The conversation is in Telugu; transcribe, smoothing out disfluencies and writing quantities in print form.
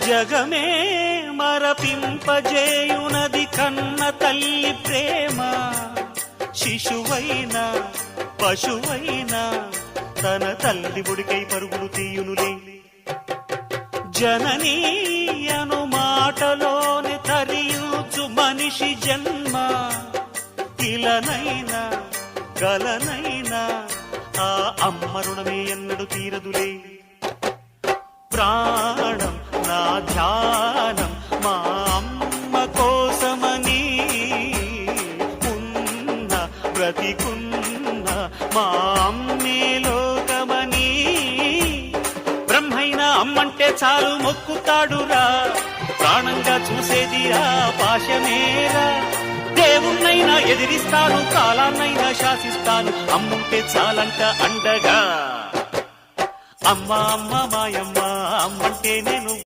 జగమే మరపింపజేయునది కన్న తల్లి ప్రేమ. శిశువైనా పశువైనా తన తల్లి ఒడికై పరుగులు తీయునులే. జననీ అను మాటలోని తరియుచు మనిషి జన్మ. ఇలనైనా గలనైనా ఆ అమ్మ రుణమే ఎన్నడు తీరదులే. ప్రాణం నా ధ్యానం మా అమ్మ కోసమని, ఉన్న బ్రతికున్న మా అమ్మే లోకమని. బ్రహ్మైనా అమ్మంటే చాలు మొక్కుతాడురా, ప్రాణంగా చూసేది ఆ పాశమేరా. దేవుణ్ణైనా ఎదిరిస్తాను, కాలాన్నైనా శాసిస్తాను, అమ్ముంటే చాలంట అండగా. అమ్మ అమ్మ మాయమ్మ అమ్మంటే నేను